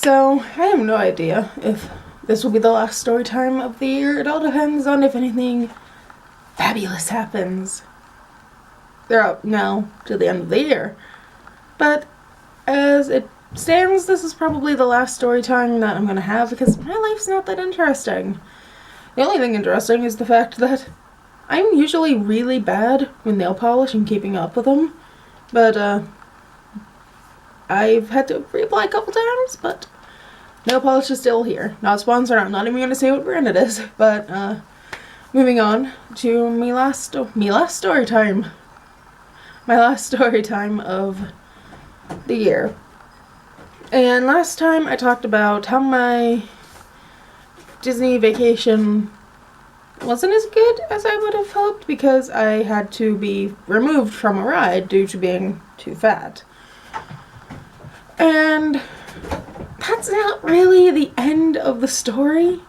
So, I have no idea if this will be the last story time of the year. It all depends on if anything fabulous happens. They're up now to the end of the year. But as it stands, this is probably the last story time that I'm going to have because my life's not that interesting. The only thing interesting is the fact that I'm usually really bad with nail polish and keeping up with them. But, I've had to reapply a couple times, but nail polish is still here. Not sponsored, I'm not even going to say what brand it is, but, moving on to my last story time. My last story time of the year. And last time I talked about how my Disney vacation wasn't as good as I would have hoped because I had to be removed from a ride due to being too fat. And that's not really the end of the story.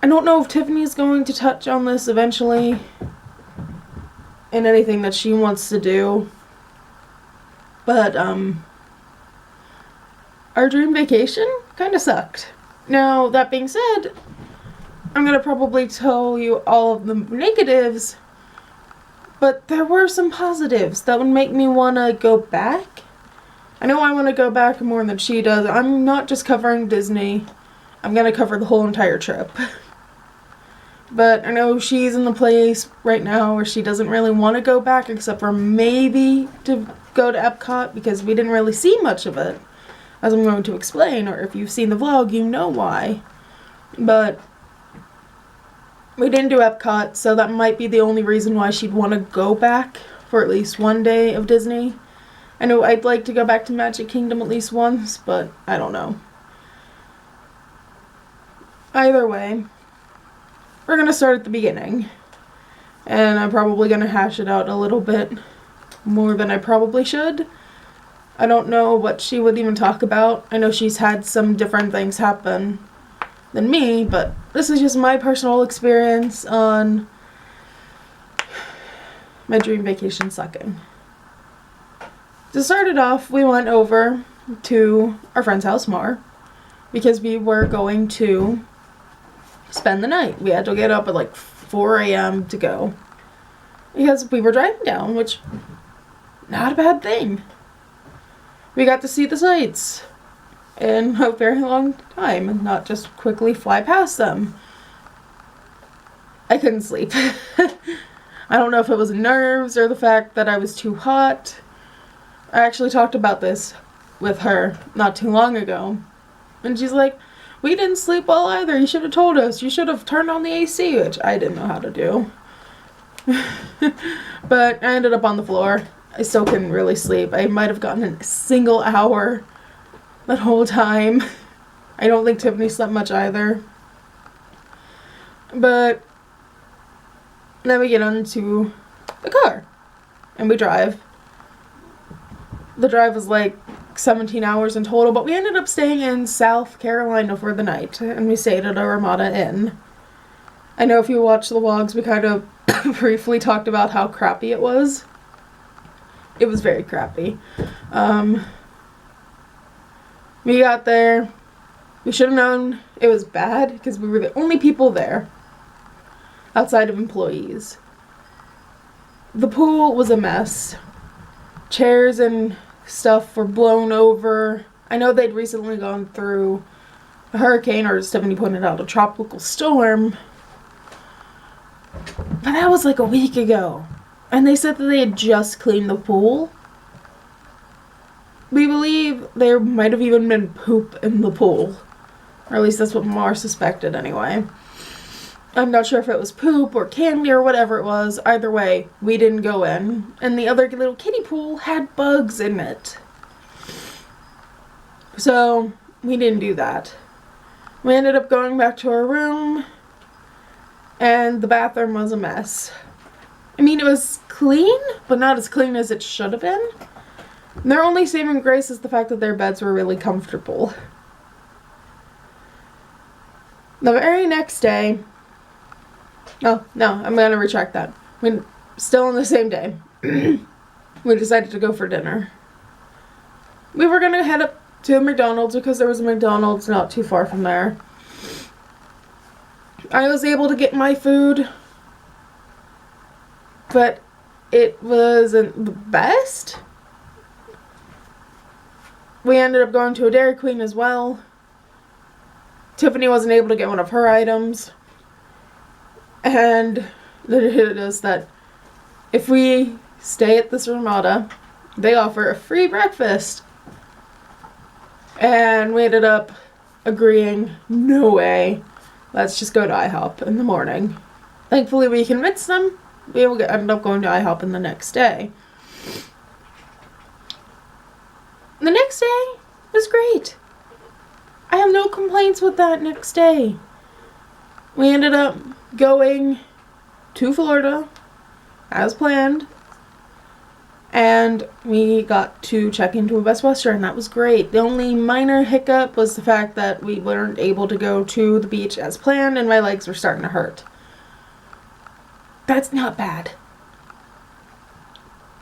I don't know if Tiffany's going to touch on this eventually in anything that she wants to do. But, our dream vacation kind of sucked. Now, that being said, I'm going to probably tell you all of the negatives, but there were some positives that would make me want to go back. I know I want to go back more than she does. I'm not just covering Disney. I'm going to cover the whole entire trip. But I know she's in the place right now where she doesn't really want to go back except for maybe to go to Epcot because we didn't really see much of it. As I'm going to explain, or if you've seen the vlog, you know why. But we didn't do Epcot, so that might be the only reason why she'd want to go back for at least one day of Disney. I know I'd like to go back to Magic Kingdom at least once, but I don't know. Either way, we're going to start at the beginning. And I'm probably going to hash it out a little bit more than I probably should. I don't know what she would even talk about. I know she's had some different things happen than me, but this is just my personal experience on my dream vacation sucking. To start it off, we went over to our friend's house, Mar, because we were going to spend the night. We had to get up at like 4 a.m. to go because we were driving down, which not a bad thing. We got to see the sights in a very long time and not just quickly fly past them. I couldn't sleep. I don't know if it was nerves or the fact that I was too hot. I actually talked about this with her not too long ago. And she's like, we didn't sleep well either. You should have told us. You should have turned on the AC, which I didn't know how to do. But I ended up on the floor. I still couldn't really sleep. I might have gotten a single hour that whole time. I don't think Tiffany slept much either. But then we get onto the car. And we drive. The drive was like 17 hours in total, but we ended up staying in South Carolina for the night, and we stayed at a Ramada Inn. I know if you watch the vlogs, we kind of briefly talked about how crappy it was. It was very crappy. We got there. We should have known it was bad because we were the only people there outside of employees. The pool was a mess. Chairs and stuff were blown over. I know they'd recently gone through a hurricane, or as Stephanie pointed out, a tropical storm. But that was like a week ago. And they said that they had just cleaned the pool. We believe there might have even been poop in the pool. Or at least that's what Mar suspected anyway. I'm not sure if it was poop or candy or whatever it was. Either way, we didn't go in. And the other little kiddie pool had bugs in it. So, we didn't do that. We ended up going back to our room. And the bathroom was a mess. I mean, it was clean, but not as clean as it should have been. And their only saving grace is the fact that their beds were really comfortable. The very next day... Oh, no, I'm going to retract that. Still on the same day, we decided to go for dinner. We were going to head up to McDonald's because there was a McDonald's not too far from there. I was able to get my food, but it wasn't the best. We ended up going to a Dairy Queen as well. Tiffany wasn't able to get one of her items. And they hit us that if we stay at this Ramada, they offer a free breakfast. And we ended up agreeing, no way, let's just go to IHOP in the morning. Thankfully, we convinced them. We ended up going to IHOP in the next day. The next day was great. I have no complaints with that next day. We ended up going to Florida as planned. And we got to check into a Best Western. That was great. The only minor hiccup was the fact that we weren't able to go to the beach as planned and my legs were starting to hurt. That's not bad.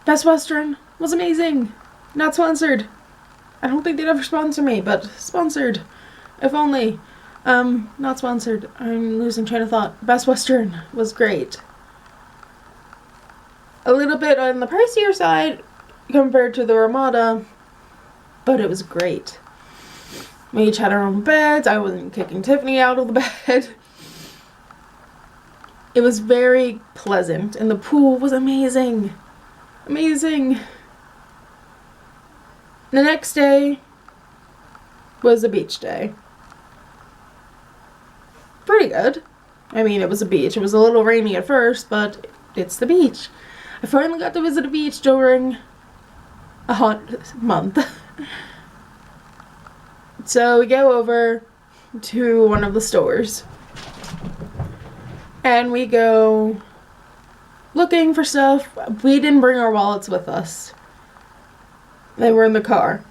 Best Western was amazing. Not sponsored. I don't think they'd ever sponsor me, but sponsored. If only. Not sponsored. I'm losing train of thought. Best Western was great. A little bit on the pricier side compared to the Ramada, but it was great. We each had our own beds. I wasn't kicking Tiffany out of the bed. It was very pleasant, and the pool was amazing. Amazing. The next day was a beach day. Pretty good. I mean, it was a beach. It was a little rainy at first, but it's the beach. I finally got to visit a beach during a hot month. So we go over to one of the stores. And we go looking for stuff. We didn't bring our wallets with us. They were in the car.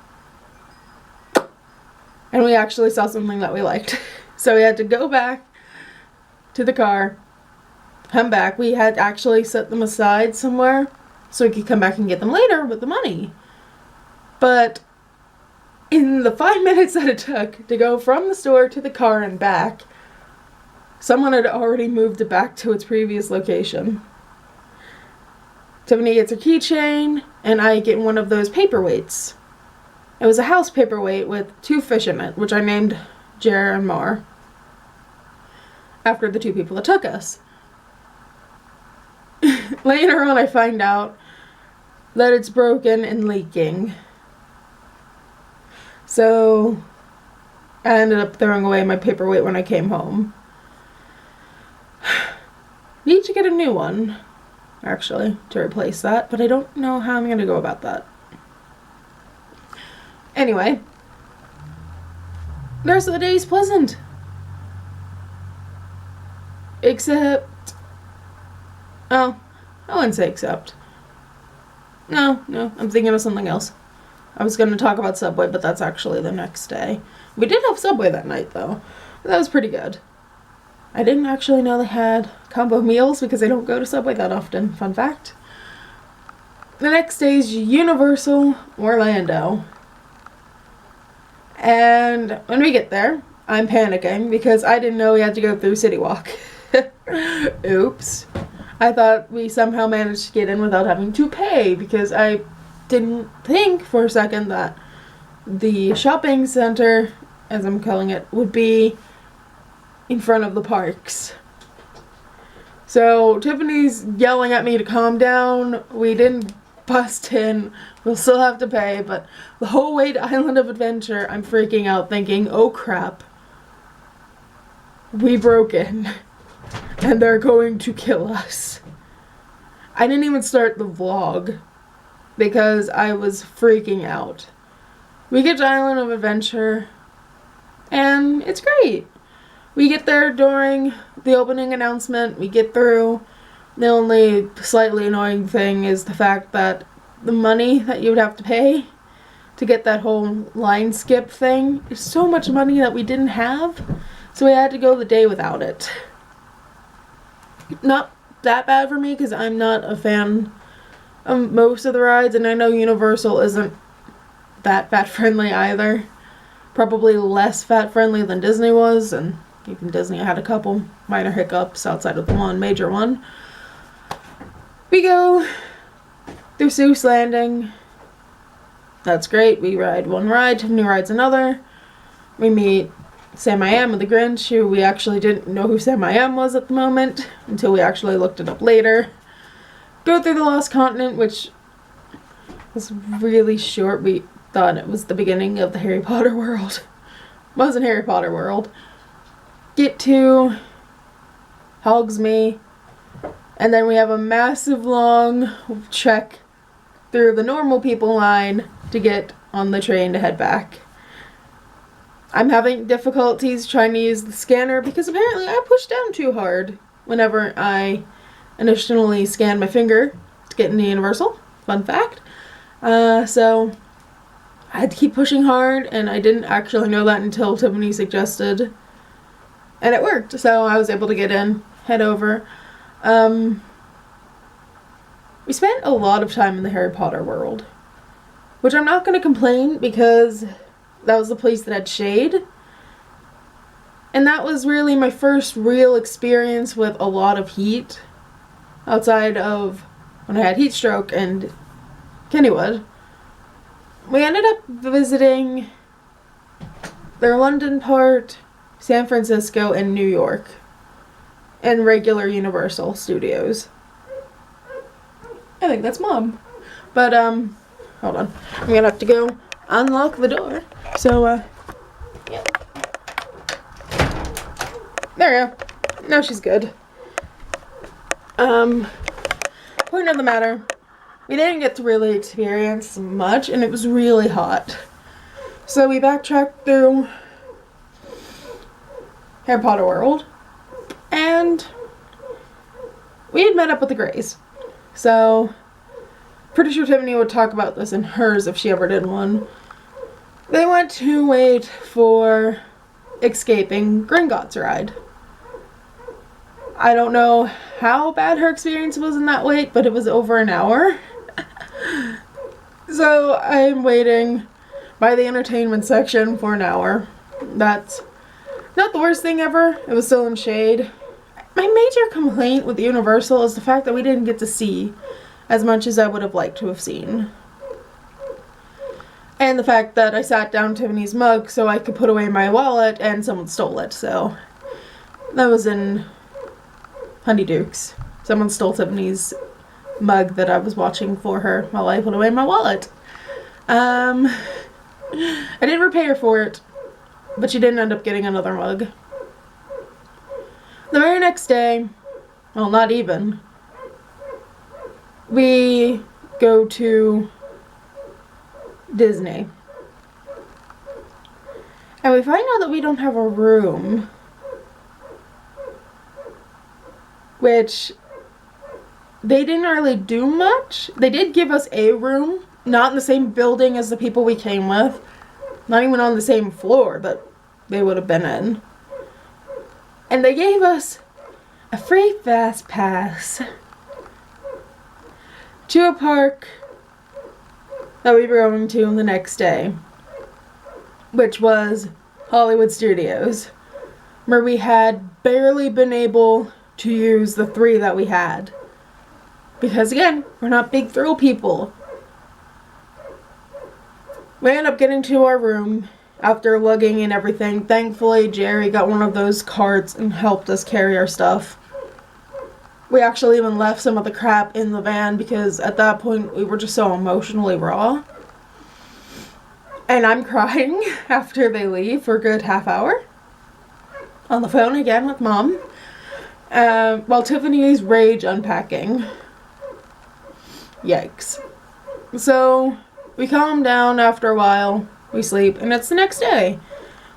And we actually saw something that we liked. So we had to go back to the car, come back. We had actually set them aside somewhere so we could come back and get them later with the money. But in the 5 minutes that it took to go from the store to the car and back, someone had already moved it back to its previous location. Tiffany gets her keychain, and I get one of those paperweights. It was a house paperweight with 2 fish in it, which I named Jer and Mar, after the 2 people that took us. Later on, I find out that it's broken and leaking. So I ended up throwing away my paperweight when I came home. Need to get a new one, actually, to replace that, but I don't know how I'm going to go about that. Anyway, the rest of the day is pleasant. Except, oh, I wouldn't say except. No, I'm thinking of something else. I was going to talk about Subway, but that's actually the next day. We did have Subway that night, though. That was pretty good. I didn't actually know they had combo meals because I don't go to Subway that often. Fun fact. The next day is Universal Orlando. And when we get there, I'm panicking because I didn't know we had to go through City Walk. Oops. I thought we somehow managed to get in without having to pay because I didn't think for a second that the shopping center, as I'm calling it, would be in front of the parks. So Tiffany's yelling at me to calm down. We didn't bust in. We'll still have to pay, but the whole way to Island of Adventure, I'm freaking out thinking, oh crap, we broke in and they're going to kill us. I didn't even start the vlog because I was freaking out. We get to Island of Adventure and it's great. We get there during the opening announcement. We get through. The only slightly annoying thing is the fact that the money that you would have to pay to get that whole line skip thing is so much money that we didn't have. So we had to go the day without it. Not that bad for me because I'm not a fan of most of the rides, and I know Universal isn't that pet friendly either. probably less fat friendly than Disney was, and even Disney had a couple minor hiccups outside of the one major one. We go through Seuss Landing. That's great. We ride one ride, Tiffany rides another. We meet Sam I Am and the Grinch, who we actually didn't know who Sam I Am was at the moment until we actually looked it up later. Go through the Lost Continent, which was really short. We thought it was the beginning of the Harry Potter world. Wasn't Harry Potter world. Get to Hogsmeade, and then we have a massive long trek through the normal people line to get on the train to head back. I'm having difficulties trying to use the scanner because apparently I pushed down too hard whenever I initially scanned my finger to get into Universal. Fun fact. So I had to keep pushing hard, and I didn't actually know that until Tiffany suggested, and it worked. So I was able to get in, head over. We spent a lot of time in the Harry Potter world, which I'm not going to complain because that was the place that had shade. And that was really my first real experience with a lot of heat outside of when I had heat stroke and Kennywood. We ended up visiting their London part, San Francisco, and New York, and regular Universal Studios. I think that's Mom. But, hold on. I'm gonna have to go unlock the door. So, yeah. There we go. Now she's good. Point of the matter, we didn't get to really experience much, and it was really hot. So we backtracked through Harry Potter World, and we had met up with the Greys. So, pretty sure Tiffany would talk about this in hers if she ever did one. They went to wait for Escaping Gringotts ride. I don't know how bad her experience was in that wait, but it was over an hour. So I'm waiting by the entertainment section for an hour. That's not the worst thing ever. It was still in shade. My major complaint with Universal is the fact that we didn't get to see as much as I would have liked to have seen. And the fact that I sat down Tiffany's mug so I could put away my wallet and someone stole it. So that was in Honeydukes. Someone stole Tiffany's mug that I was watching for her while I put away my wallet. I did repay her for it, but she didn't end up getting another mug. The very next day, well, not even, we go to Disney. And we find out that we don't have a room. Which, they didn't really do much. They did give us a room, not in the same building as the people we came with. Not even on the same floor that they would have been in. And they gave us a free fast pass to a park that we were going to the next day, which was Hollywood Studios, where we had barely been able to use the 3 that we had. Because again, we're not big thrill people. We ended up getting to our room after lugging and everything. Thankfully, Jerry got one of those carts and helped us carry our stuff. We actually even left some of the crap in the van because at that point we were just so emotionally raw. And I'm crying after they leave for a good half hour. On the phone again with Mom. While Tiffany's rage unpacking. Yikes. So, we calm down after a while. We sleep. And it's the next day.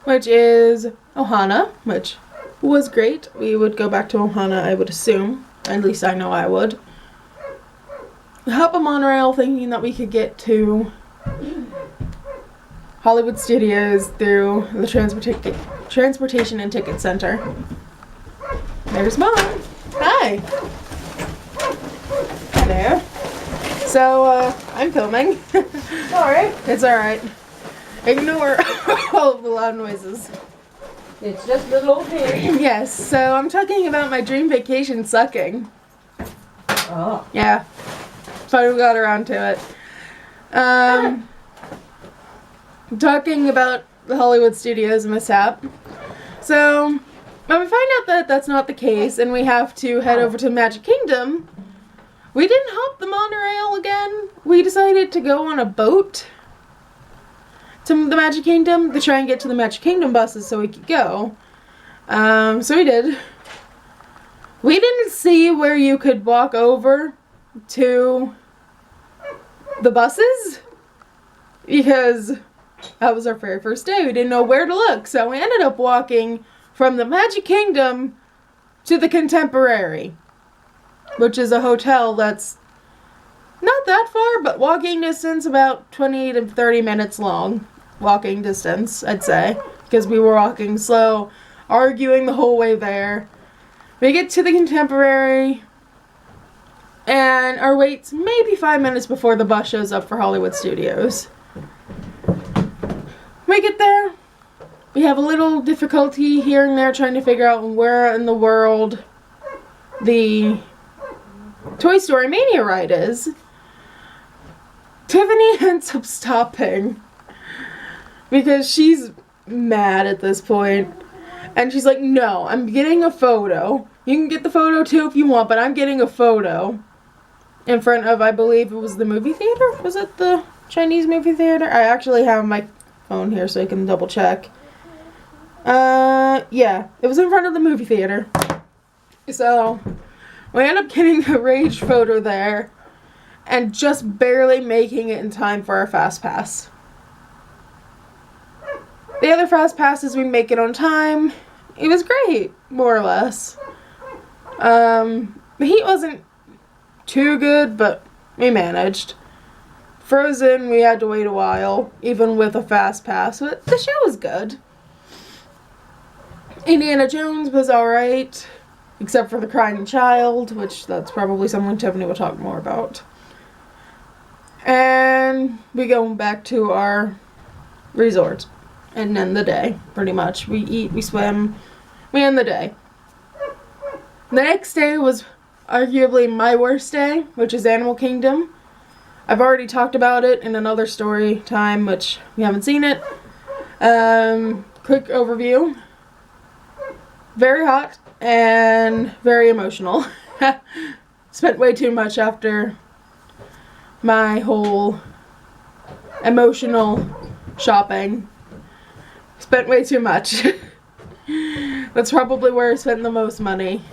Which is Ohana. Which was great. We would go back to Ohana, I would assume. At least I know I would. Hop a monorail thinking that we could get to Hollywood Studios through the Transportation and Ticket Center. There's Mom. Hi. Hi there. So, I'm filming. Sorry. It's alright. Ignore all of the loud noises. It's just little old me. Yes, so I'm talking about my dream vacation sucking. Oh. Yeah. Finally got around to it. I'm talking about the Hollywood Studios mishap. So, when we find out that that's not the case and we have to head over to Magic Kingdom, we didn't hop the monorail again. We decided to go on a boat to the Magic Kingdom to try and get to the Magic Kingdom buses so we could go. So we did. We didn't see where you could walk over to the buses because that was our very first day. We didn't know where to look, so we ended up walking from the Magic Kingdom to the Contemporary, which is a hotel that's not that far, but walking distance, about 20 to 30 minutes long. Walking distance, I'd say, because we were walking slow, arguing the whole way there. We get to the Contemporary, and our wait's maybe 5 minutes before the bus shows up for Hollywood Studios. We get there. We have a little difficulty here and there trying to figure out where in the world the Toy Story Mania ride is. Tiffany ends up stopping because she's mad at this point. And she's like, no, I'm getting a photo. You can get the photo too if you want, but I'm getting a photo in front of, I believe it was the movie theater? Was it the Chinese movie theater? I actually have my phone here so I can double check. Yeah, it was in front of the movie theater. So, we end up getting a rage photo there and just barely making it in time for our Fast Pass. The other Fast Passes, we make it on time. It was great, more or less. The heat wasn't too good, but we managed. Frozen, we had to wait a while, even with a Fast Pass, but the show was good. Indiana Jones was alright, except for the crying child, which that's probably something Tiffany will talk more about. And we go back to our resort and end the day, pretty much. We eat, we swim, we end the day. The next day was arguably my worst day, which is Animal Kingdom. I've already talked about it in another story time, which we haven't seen it. Quick overview. Very hot and very emotional. Spent way too much after my whole emotional shopping. Spent way too much. That's probably where I spent the most money.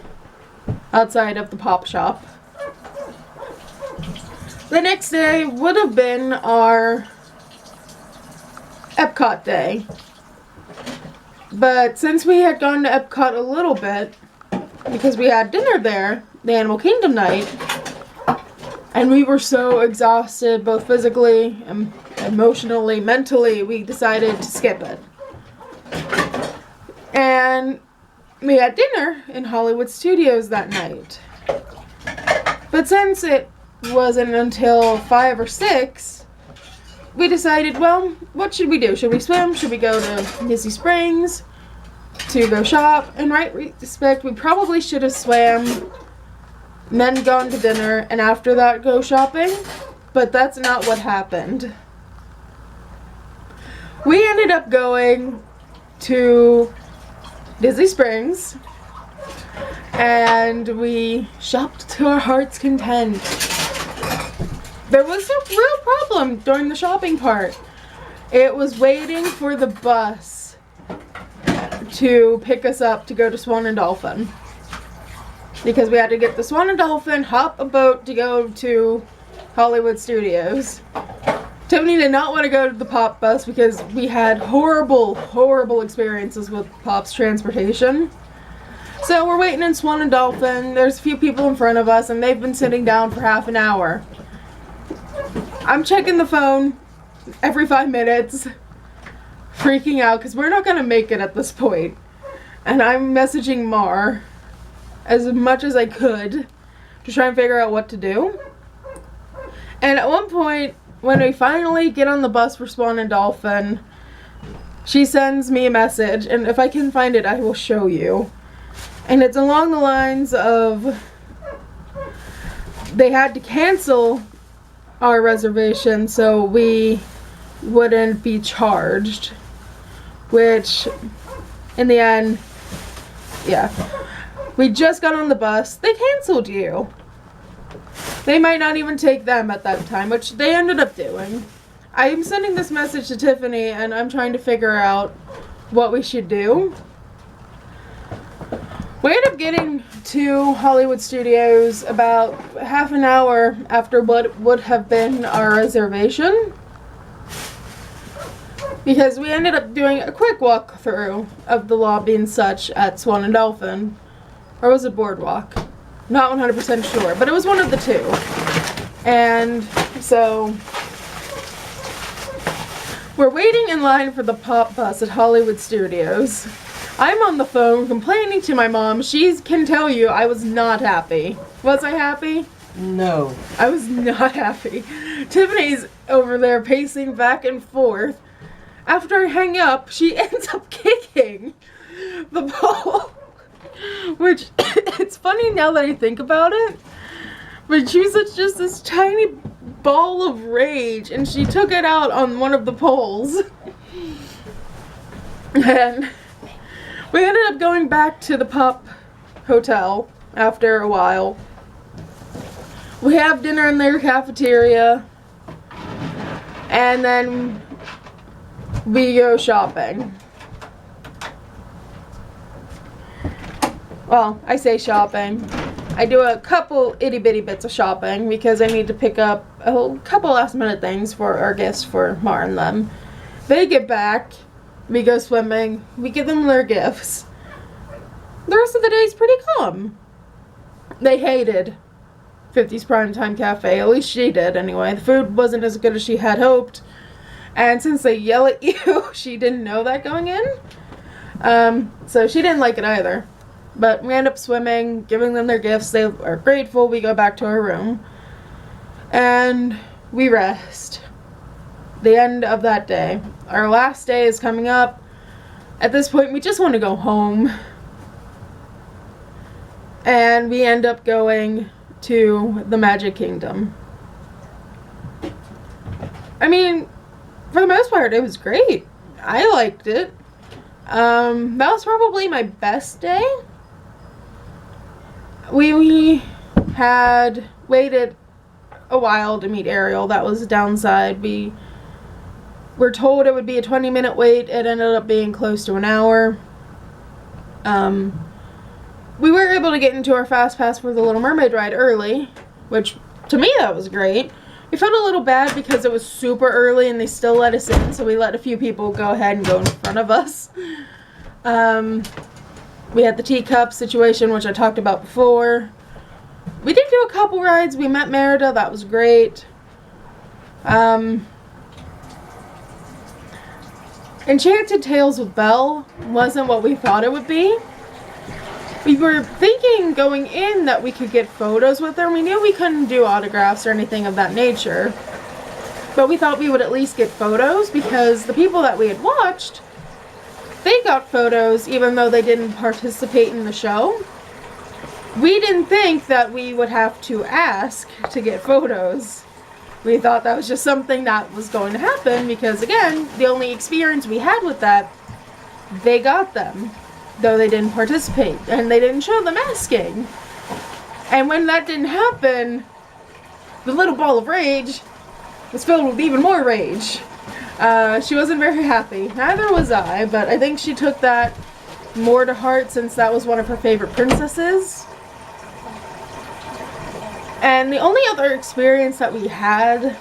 Outside of the pop shop. The next day would have been our Epcot day. But since we had gone to Epcot a little bit, because we had dinner there, the Animal Kingdom night, and we were so exhausted, both physically and emotionally, mentally, we decided to skip it. And we had dinner in Hollywood Studios that night. But since it wasn't until 5 or 6, we decided, well, what should we do? Should we swim? Should we go to Disney Springs to go shop? In right respect, we probably should have swam, then gone to dinner, and after that go shopping. But that's not what happened. We ended up going to Disney Springs, and we shopped to our heart's content. There was a real problem during the shopping part. It was waiting for the bus to pick us up to go to Swan and Dolphin. Because we had to get the Swan and Dolphin, hop a boat to go to Hollywood Studios. Tiffany did not want to go to the Pop bus because we had horrible experiences with Pop's transportation. So we're waiting in Swan and Dolphin. There's a few people in front of us and they've been sitting down for half an hour. I'm checking the phone every 5 minutes, freaking out because we're not going to make it at this point. And I'm messaging Mar as much as I could to try and figure out what to do. And at one point, when we finally get on the bus for Swan and Dolphin, she sends me a message, and if I can find it, I will show you. And it's along the lines of they had to cancel our reservation so we wouldn't be charged, which in the end, yeah, we just got on the bus. They canceled you. They might not even take them at that time, which they ended up doing. I'm sending this message to Tiffany, and I'm trying to figure out what we should do. We ended up getting to Hollywood Studios about half an hour after what would have been our reservation, because we ended up doing a quick walkthrough of the lobby and such at Swan and Dolphin. Or was it Boardwalk? Not 100% sure, but it was one of the two. And so we're waiting in line for the pop bus at Hollywood Studios. I'm on the phone complaining to my mom. She can tell you I was not happy. Was I happy? No. I was not happy. Tiffany's over there pacing back and forth. After I hang up, she ends up kicking the ball. Which, it's funny now that I think about it. But she was just this tiny ball of rage, and she took it out on one of the poles. And we ended up going back to the Pop Hotel after a while. We have dinner in their cafeteria, and then we go shopping. Well, I say shopping. I do a couple itty bitty bits of shopping because I need to pick up a couple last minute things for our gifts for Mar and them. They get back, we go swimming, we give them their gifts. The rest of the day is pretty calm. They hated 50's Primetime Cafe, at least she did anyway. The food wasn't as good as she had hoped. And since they yell at you, she didn't know that going in. So she didn't like it either. But we end up swimming, giving them their gifts. They are grateful. We go back to our room. And we rest. The end of that day. Our last day is coming up. At this point, we just want to go home. And we end up going to the Magic Kingdom. I mean, for the most part, it was great. I liked it. That was probably my best day. We had waited a while to meet Ariel. That was a downside. We were told it would be a 20-minute wait. It ended up being close to an hour. We were able to get into our Fast Pass for the Little Mermaid ride early, which to me that was great. We felt a little bad because it was super early and they still let us in, so we let a few people go ahead and go in front of us. We had the teacup situation, which I talked about before. We did do a couple rides. We met Merida. That was great. Enchanted Tales with Belle wasn't what we thought it would be. We were thinking going in that we could get photos with her. We knew we couldn't do autographs or anything of that nature. But we thought we would at least get photos because the people that we had watched, they got photos even though they didn't participate in the show. We didn't think that we would have to ask to get photos. We thought that was just something that was going to happen because, again, the only experience we had with that, they got them, though they didn't participate, and they didn't show them asking. And when that didn't happen, the little ball of rage was filled with even more rage. She wasn't very happy. Neither was I, but I think she took that more to heart since that was one of her favorite princesses. And the only other experience that we had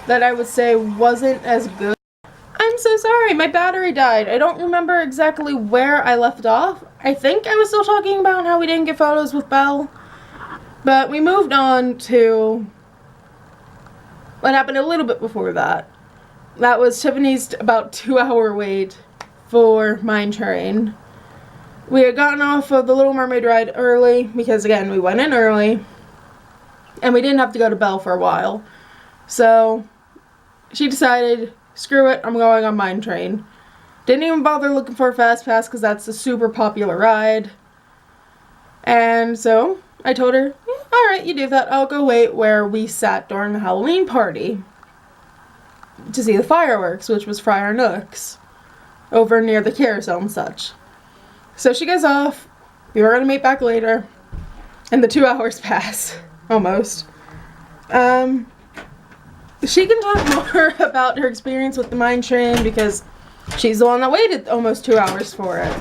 that I would say wasn't as good. I'm so sorry, my battery died. I don't remember exactly where I left off. I think I was still talking about how we didn't get photos with Belle. But we moved on to what happened a little bit before that. That was Tiffany's about 2-hour wait for Mine Train. We had gotten off of the Little Mermaid ride early because, again, we went in early. And we didn't have to go to Belle for a while. So she decided, screw it, I'm going on Mine Train. Didn't even bother looking for a fast pass because that's a super popular ride. And so I told her, yeah, alright, you do that. I'll go wait where we sat during the Halloween party to see the fireworks, which was Friar Nook's, over near the carousel and such. So she goes off. We were going to meet back later. And the 2 hours pass. Almost. She can talk more about her experience with the mine train because she's the one that waited almost 2 hours for it.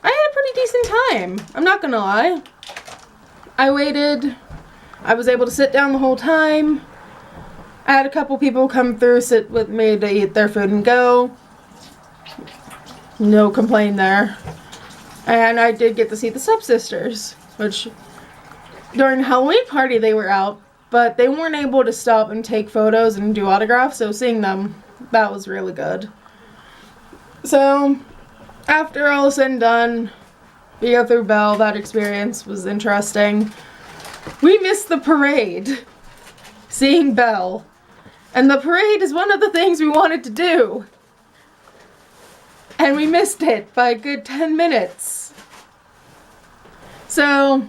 I had a pretty decent time. I'm not gonna lie. I waited. I was able to sit down the whole time. I had a couple people come through, sit with me to eat their food and go. No complaint there. And I did get to see the stepsisters, which during the Halloween party they were out, but they weren't able to stop and take photos and do autographs, so seeing them, that was really good. So, after all is said and done, we go through Belle. That experience was interesting. We missed the parade, seeing Belle. And the parade is one of the things we wanted to do. And we missed it by a good 10 minutes. So,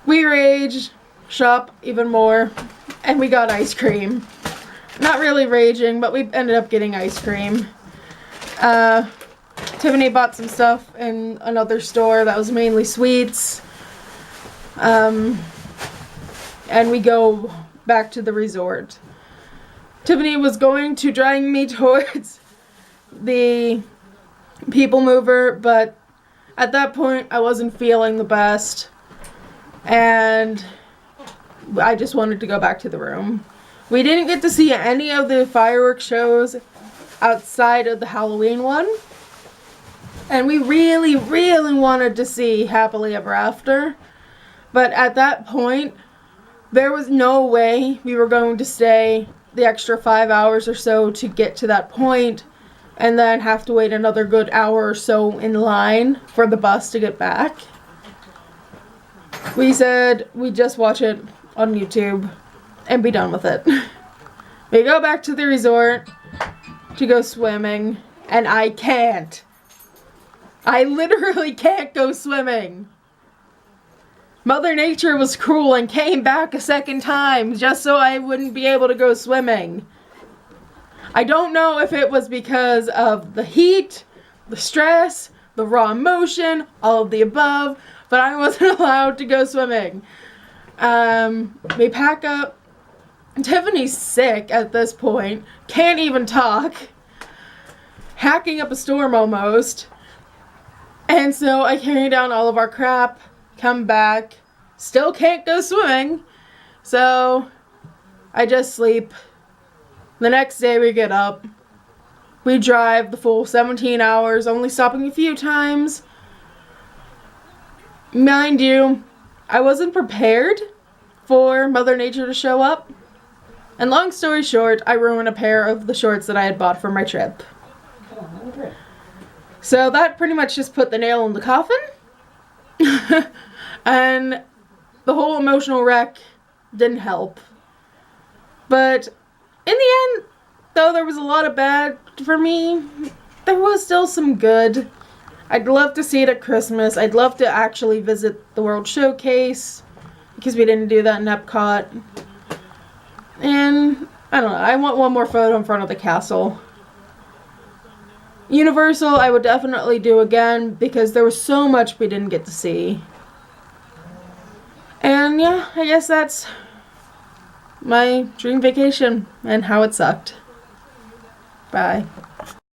we raged, shop even more, and we got ice cream. Not really raging, but we ended up getting ice cream. Tiffany bought some stuff in another store that was mainly sweets. And we go back to the resort. Tiffany was going to drag me towards the people mover, but at that point I wasn't feeling the best. And I just wanted to go back to the room. We didn't get to see any of the fireworks shows outside of the Halloween one. And we really, really wanted to see Happily Ever After. But at that point, there was no way we were going to stay the extra 5 hours or so to get to that point and then have to wait another good hour or so in line for the bus to get back. We said we'd just watch it on YouTube and be done with it. We go back to the resort to go swimming, and I can't. I literally can't go swimming. Mother Nature was cruel and came back a second time just so I wouldn't be able to go swimming. I don't know if it was because of the heat, the stress, the raw emotion, all of the above, but I wasn't allowed to go swimming. We pack up. Tiffany's sick at this point, can't even talk, hacking up a storm almost. And so I carry down all of our crap, come back, still can't go swimming, so I just sleep. The next day we get up, we drive the full 17 hours, only stopping a few times. Mind you, I wasn't prepared for Mother Nature to show up, and long story short, I ruined a pair of the shorts that I had bought for my trip. So that pretty much just put the nail in the coffin. And the whole emotional wreck didn't help. But in the end, though there was a lot of bad for me, there was still some good. I'd love to see it at Christmas. I'd love to actually visit the World Showcase, because we didn't do that in Epcot. And I don't know, I want one more photo in front of the castle. Universal I would definitely do again because there was so much we didn't get to see. And yeah, I guess that's my dream vacation and how it sucked. Bye.